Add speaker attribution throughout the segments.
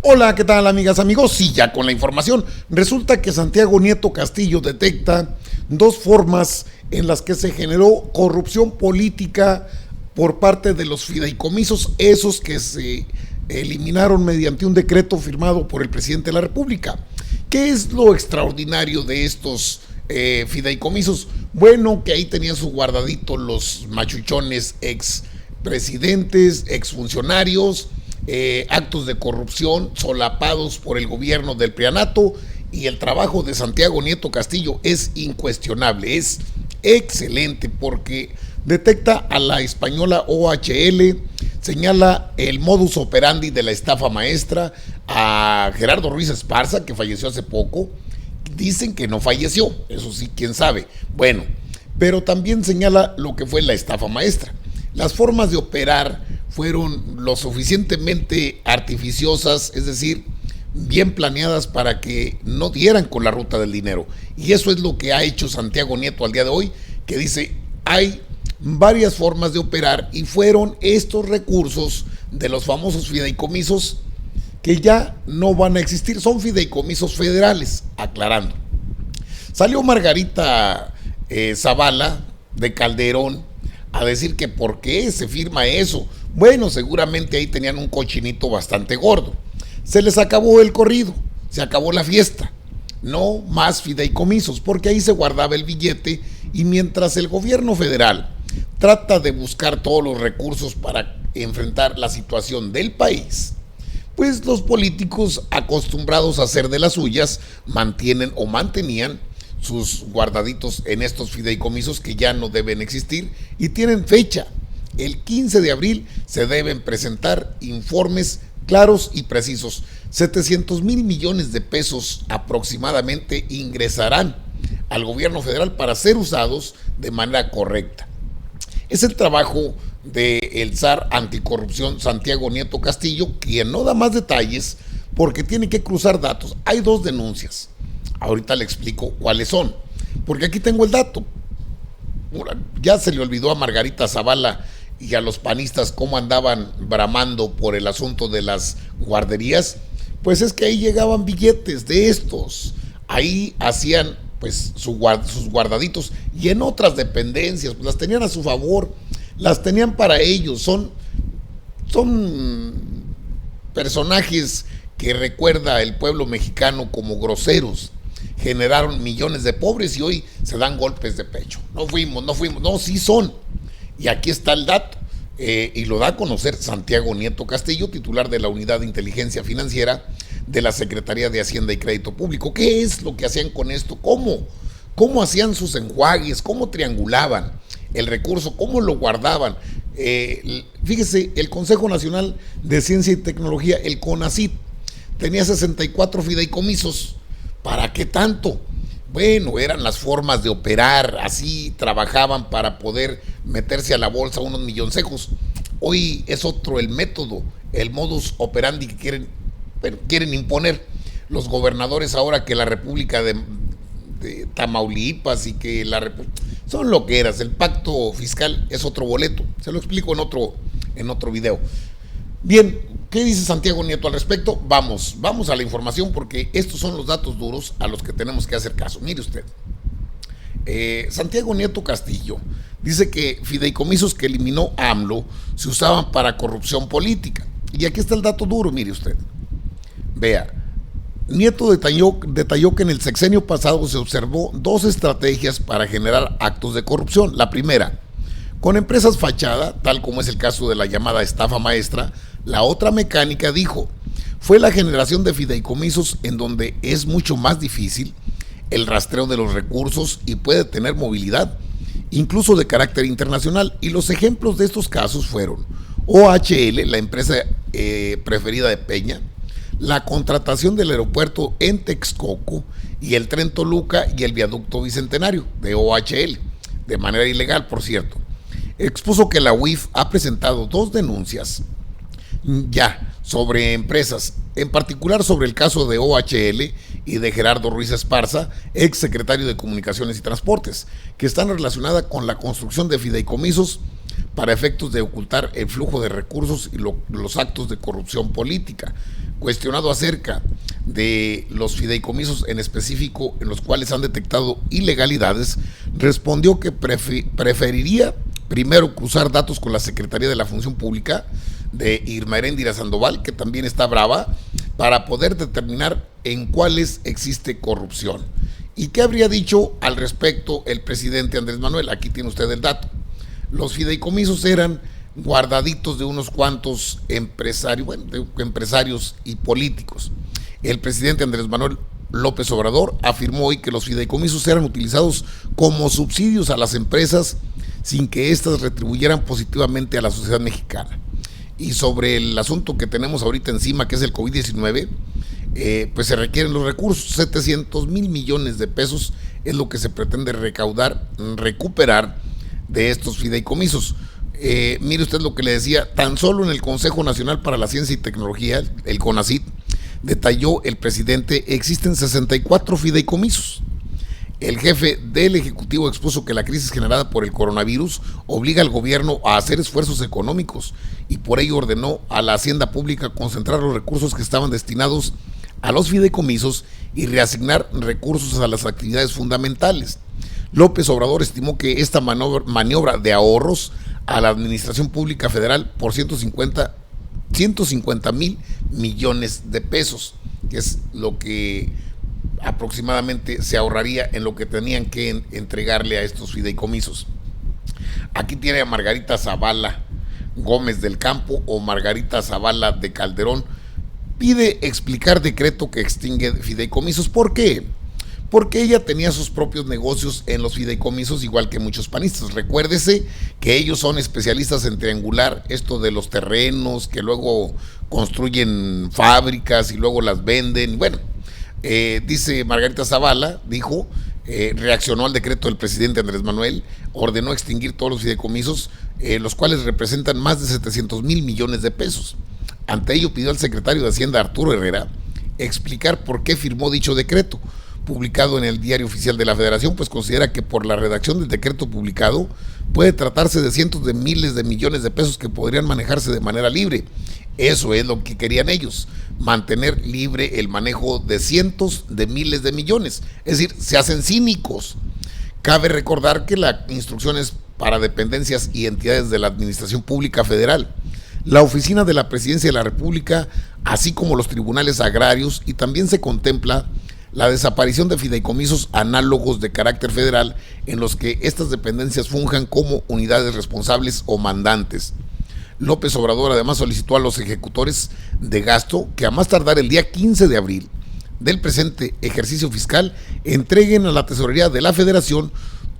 Speaker 1: Hola, ¿qué tal amigas, amigos? Sí, ya con la información. Resulta que Santiago Nieto Castillo detecta dos formas en las que se generó corrupción política por parte de los fideicomisos, esos que se eliminaron mediante un decreto firmado por el presidente de la República. ¿Qué es lo extraordinario de estos fideicomisos? Bueno, que ahí tenían su guardadito los machuchones ex presidentes, exfuncionarios, actos de corrupción solapados por el gobierno del Prianato, y el trabajo de Santiago Nieto Castillo es incuestionable, es excelente porque detecta a la española OHL, señala el modus operandi de la estafa maestra, a Gerardo Ruiz Esparza, que falleció hace poco. Dicen que no falleció, eso sí, quién sabe. Bueno, pero también señala lo que fue la estafa maestra. Las formas de operar fueron lo suficientemente artificiosas, es decir, bien planeadas para que no dieran con la ruta del dinero. Y eso es lo que ha hecho Santiago Nieto al día de hoy, que dice, hay varias formas de operar y fueron estos recursos de los famosos fideicomisos que ya no van a existir, son fideicomisos federales, aclarando. Salió Margarita Zavala de Calderón a decir que por qué se firma eso. Bueno, seguramente ahí tenían un cochinito bastante gordo. Se les acabó el corrido, se acabó la fiesta. No más fideicomisos, porque ahí se guardaba el billete, y mientras el gobierno federal trata de buscar todos los recursos para enfrentar la situación del país, pues los políticos acostumbrados a hacer de las suyas mantienen o mantenían sus guardaditos en estos fideicomisos que ya no deben existir y tienen fecha. El 15 de abril se deben presentar informes claros y precisos. 700 mil millones de pesos aproximadamente ingresarán al gobierno federal para ser usados de manera correcta. Es el trabajo del zar anticorrupción Santiago Nieto Castillo, quien no da más detalles porque tiene que cruzar datos. Hay dos denuncias. Ahorita le explico cuáles son, porque aquí tengo el dato. Ya se le olvidó a Margarita Zavala y a los panistas cómo andaban bramando por el asunto de las guarderías. Pues es que ahí llegaban billetes de estos, ahí hacían pues sus guardaditos, y en otras dependencias pues las tenían a su favor, las tenían para ellos. Son personajes que recuerda el pueblo mexicano como groseros. Generaron millones de pobres y hoy se dan golpes de pecho. No fuimos, no, sí son. Y aquí está el dato, y lo da a conocer Santiago Nieto Castillo, titular de la Unidad de Inteligencia Financiera de la Secretaría de Hacienda y Crédito Público. ¿Qué es lo que hacían con esto? ¿Cómo hacían sus enjuagues? ¿Cómo triangulaban el recurso? ¿Cómo lo guardaban? Fíjese, el Consejo Nacional de Ciencia y Tecnología, el CONACYT, tenía 64 fideicomisos. ¿Para qué tanto? Bueno, eran las formas de operar, así trabajaban para poder meterse a la bolsa unos milloncejos. Hoy es otro el método, el modus operandi que quieren imponer los gobernadores ahora, que la República de Tamaulipas y que son loqueras. El pacto fiscal es otro boleto, se lo explico en otro video. Bien, ¿qué dice Santiago Nieto al respecto? Vamos a la información, porque estos son los datos duros a los que tenemos que hacer caso. Mire usted, Santiago Nieto Castillo dice que fideicomisos que eliminó AMLO se usaban para corrupción política. Y aquí está el dato duro, mire usted. Vea, Nieto detalló que en el sexenio pasado se observó dos estrategias para generar actos de corrupción. La primera, con empresas fachada, tal como es el caso de la llamada estafa maestra. La otra mecánica, dijo, fue la generación de fideicomisos, en donde es mucho más difícil el rastreo de los recursos y puede tener movilidad, incluso de carácter internacional. Y los ejemplos de estos casos fueron OHL, la empresa preferida de Peña, la contratación del aeropuerto en Texcoco y el tren Toluca y el viaducto Bicentenario de OHL, de manera ilegal, por cierto. Expuso que la UIF ha presentado dos denuncias ya sobre empresas, en particular sobre el caso de OHL y de Gerardo Ruiz Esparza, ex secretario de Comunicaciones y Transportes, que están relacionadas con la construcción de fideicomisos para efectos de ocultar el flujo de recursos y los actos de corrupción política. Cuestionado acerca de los fideicomisos en específico en los cuales han detectado ilegalidades, respondió que preferiría primero cruzar datos con la Secretaría de la Función Pública de Irma Heréndira Sandoval, que también está brava, para poder determinar en cuáles existe corrupción. ¿Y qué habría dicho al respecto el presidente Andrés Manuel? Aquí tiene usted el dato. Los fideicomisos eran guardaditos de unos cuantos empresarios y políticos. El presidente Andrés Manuel López Obrador afirmó hoy que los fideicomisos eran utilizados como subsidios a las empresas sin que éstas retribuyeran positivamente a la sociedad mexicana. Y sobre el asunto que tenemos ahorita encima, que es el COVID-19, pues se requieren los recursos. 700,000 millones de pesos es lo que se pretende recuperar de estos fideicomisos. Mire usted lo que le decía, tan solo en el Consejo Nacional para la Ciencia y Tecnología, el CONACYT, detalló el presidente, existen 64 fideicomisos. El jefe del Ejecutivo expuso que la crisis generada por el coronavirus obliga al gobierno a hacer esfuerzos económicos y por ello ordenó a la Hacienda Pública concentrar los recursos que estaban destinados a los fideicomisos y reasignar recursos a las actividades fundamentales. López Obrador estimó que esta maniobra de ahorros a la Administración Pública Federal por 150,000 millones de pesos, que es lo que aproximadamente se ahorraría en lo que tenían que entregarle a estos fideicomisos. Aquí tiene a Margarita Zavala Gómez del Campo o Margarita Zavala de Calderón. Pide explicar decreto que extingue fideicomisos. ¿Por qué? Porque ella tenía sus propios negocios en los fideicomisos, igual que muchos panistas. Recuérdese que ellos son especialistas en triangular esto de los terrenos, que luego construyen fábricas y luego las venden. Bueno, dice Margarita Zavala, reaccionó al decreto del presidente Andrés Manuel, ordenó extinguir todos los fideicomisos, los cuales representan más de 700,000 millones de pesos. Ante ello pidió al secretario de Hacienda, Arturo Herrera, explicar por qué firmó dicho decreto, publicado en el Diario Oficial de la Federación, pues considera que por la redacción del decreto publicado puede tratarse de cientos de miles de millones de pesos que podrían manejarse de manera libre. Eso es lo que querían ellos, mantener libre el manejo de cientos de miles de millones. Es decir, se hacen cínicos. Cabe recordar que la instrucción es para dependencias y entidades de la Administración Pública Federal, la Oficina de la Presidencia de la República, así como los tribunales agrarios, y también se contempla la desaparición de fideicomisos análogos de carácter federal en los que estas dependencias funjan como unidades responsables o mandantes. López Obrador además solicitó a los ejecutores de gasto que a más tardar el día 15 de abril del presente ejercicio fiscal entreguen a la Tesorería de la Federación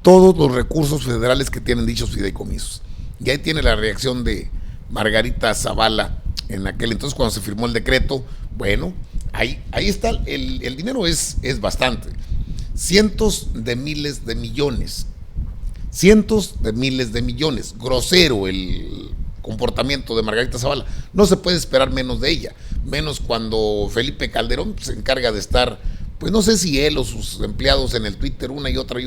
Speaker 1: todos los recursos federales que tienen dichos fideicomisos. Y ahí tiene la reacción de Margarita Zavala en aquel entonces cuando se firmó el decreto. Bueno, ahí está, el dinero es bastante, cientos de miles de millones, grosero el comportamiento de Margarita Zavala, no se puede esperar menos de ella, menos cuando Felipe Calderón se encarga de estar, pues no sé si él o sus empleados en el Twitter una y otra,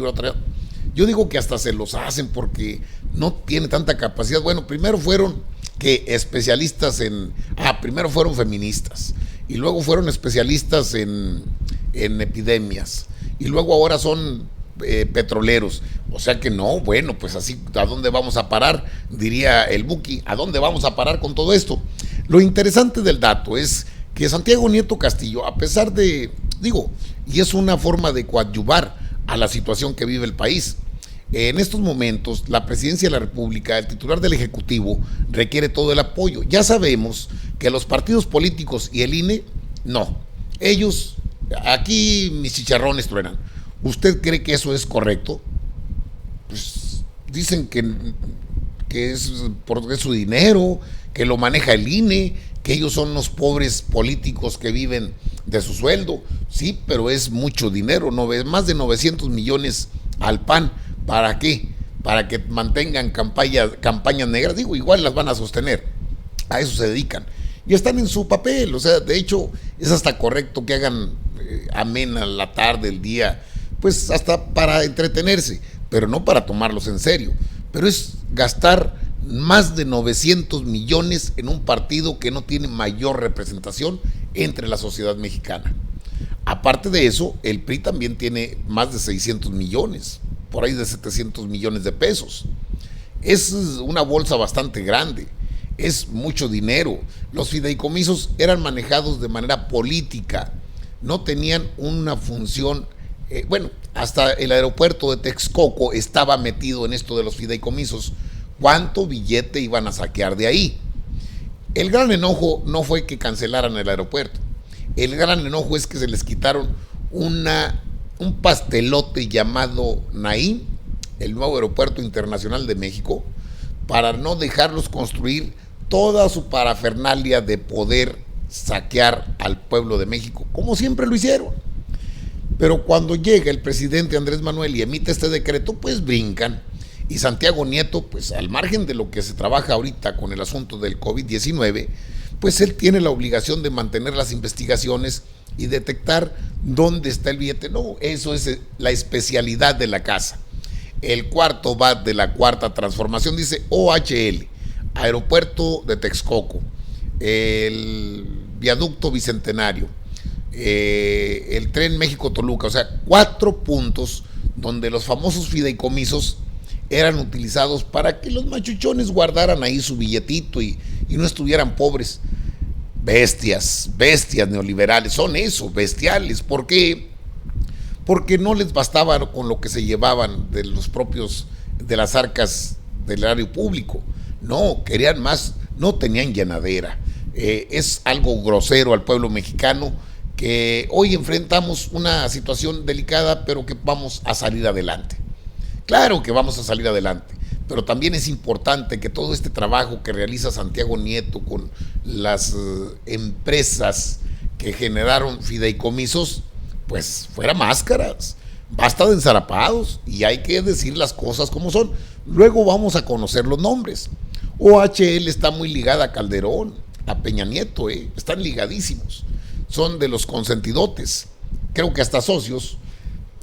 Speaker 1: yo digo que hasta se los hacen porque no tiene tanta capacidad. Bueno, primero fueron primero fueron feministas y luego fueron especialistas en epidemias y luego ahora son petroleros, o sea que no, bueno, pues así, ¿a dónde vamos a parar? Diría el Buki, ¿a dónde vamos a parar con todo esto? Lo interesante del dato es que Santiago Nieto Castillo, a pesar de, y es una forma de coadyuvar a la situación que vive el país, en estos momentos la Presidencia de la República, el titular del Ejecutivo, requiere todo el apoyo. Ya sabemos que los partidos políticos y el INE, no, ellos, aquí mis chicharrones truenan. ¿Usted cree que eso es correcto? Pues dicen que es porque es su dinero, que lo maneja el INE, que ellos son los pobres políticos que viven de su sueldo. Sí, pero es mucho dinero, más de 900 millones al PAN. ¿Para qué? Para que mantengan campañas negras. Igual las van a sostener. A eso se dedican. Y están en su papel. O sea, de hecho, es hasta correcto que hagan amena la tarde, el día, pues hasta para entretenerse, pero no para tomarlos en serio. Pero es gastar más de 900 millones en un partido que no tiene mayor representación entre la sociedad mexicana. Aparte de eso, el PRI también tiene más de 600 millones, por ahí de 700 millones de pesos. Es una bolsa bastante grande, es mucho dinero. Los fideicomisos eran manejados de manera política, no tenían una función. Bueno, hasta el aeropuerto de Texcoco estaba metido en esto de los fideicomisos. ¿Cuánto billete iban a saquear de ahí? El gran enojo no fue que cancelaran el aeropuerto. El gran enojo es que se les quitaron un pastelote llamado Naim, el nuevo aeropuerto internacional de México, para no dejarlos construir toda su parafernalia de poder saquear al pueblo de México, como siempre lo hicieron. Pero cuando llega el presidente Andrés Manuel y emite este decreto, pues brincan. Y Santiago Nieto, pues al margen de lo que se trabaja ahorita con el asunto del COVID-19, pues él tiene la obligación de mantener las investigaciones y detectar dónde está el billete. No, eso es la especialidad de la casa. El cuarto VAT de la cuarta transformación dice OHL, Aeropuerto de Texcoco, el Viaducto Bicentenario, el Tren México-Toluca, o sea, 4 puntos donde los famosos fideicomisos eran utilizados para que los machuchones guardaran ahí su billetito y no estuvieran pobres. Bestias neoliberales, son eso, bestiales. ¿Por qué? Porque no les bastaba con lo que se llevaban de los propios, de las arcas del erario público. No, querían más, no tenían llenadera. Es algo grosero al pueblo mexicano que hoy enfrentamos una situación delicada, pero que vamos a salir adelante. Claro que vamos a salir adelante, pero también es importante que todo este trabajo que realiza Santiago Nieto con las empresas que generaron fideicomisos, pues fuera máscaras, basta de ensarapados y hay que decir las cosas como son. Luego vamos a conocer los nombres. OHL está muy ligada a Calderón, a Peña Nieto, están ligadísimos, son de los consentidotes, creo que hasta socios,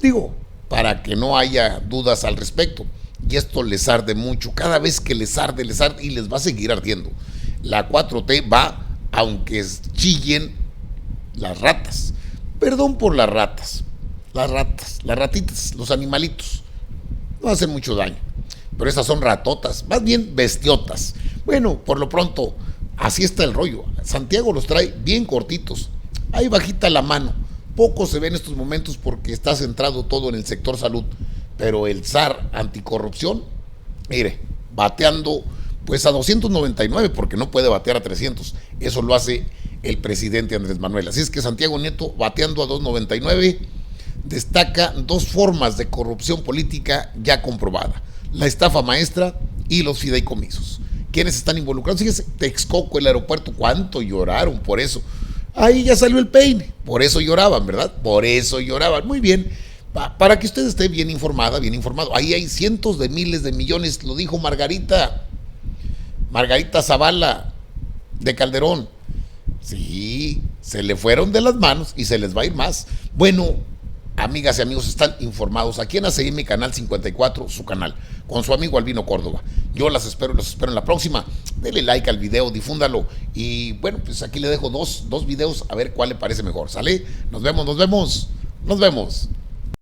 Speaker 1: digo, para que no haya dudas al respecto. Y esto les arde mucho, cada vez que les arde y les va a seguir ardiendo. La 4T va, aunque chillen las ratas, perdón por las ratas, las ratitas, los animalitos, no hacen mucho daño, pero esas son ratotas, más bien bestiotas. Bueno, por lo pronto, así está el rollo. Santiago los trae bien cortitos, ahí bajita la mano. Poco se ve en estos momentos porque está centrado todo en el sector salud, pero el zar anticorrupción, mire, bateando pues a 299 porque no puede batear a 300. Eso lo hace el presidente Andrés Manuel. Así es que Santiago Nieto bateando a 299 destaca 2 formas de corrupción política ya comprobada: la estafa maestra y los fideicomisos. ¿Quiénes están involucrados? Fíjese, Texcoco, el aeropuerto, cuánto lloraron por eso. Ahí ya salió el peine, por eso lloraban, ¿verdad? Por eso lloraban. Muy bien, para que usted esté bien informada, bien informado. Ahí hay cientos de miles de millones, lo dijo Margarita Zavala de Calderón. Sí, se le fueron de las manos y se les va a ir más. Bueno, amigas y amigos, están informados aquí en ACM Canal 54, su canal, con su amigo Albino Córdoba. Yo los espero en la próxima. Dele like al video, difúndalo. Y bueno, pues aquí le dejo dos videos a ver cuál le parece mejor. ¿Sale? Nos vemos.